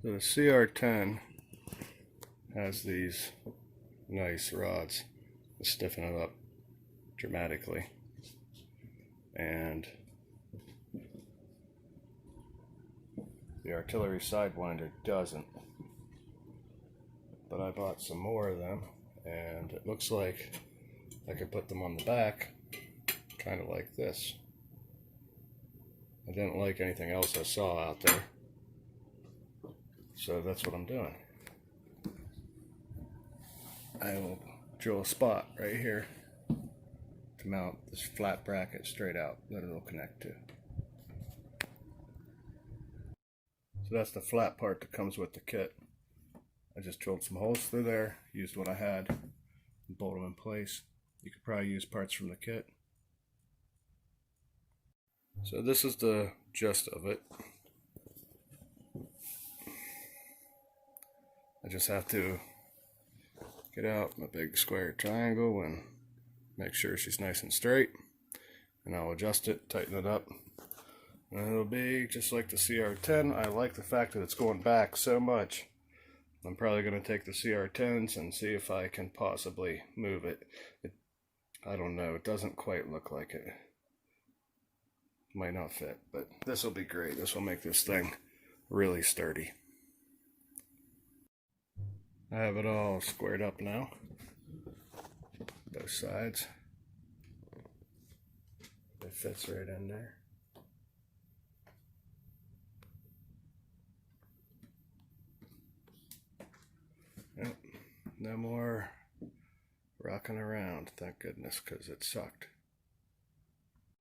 So the CR-10 has these nice rods that stiffen it up dramatically, and the Artillery Sidewinder doesn't. But I bought some more of them, and it looks like I could put them on the back kind of like this. I didn't like anything else I saw out there, so that's what I'm doing. I will drill a spot right here to mount this flat bracket straight out that it'll connect to. So that's the flat part that comes with the kit. I just drilled some holes through there, used what I had, and bolted them in place. You could probably use parts from the kit. So this is the gist of it. I just have to get out my big square triangle and make sure she's nice and straight, and I'll adjust it, tighten it up, and it'll be just like the CR-10. I like the fact that it's going back so much. I'm probably going to take the CR-10s and see if I can possibly move it. I don't know, it doesn't quite look like it. Might not fit, but this will be great. This will make this thing really sturdy. I have it all squared up now, both sides. It fits right in there. Yep. No more rocking around, thank goodness, because it sucked.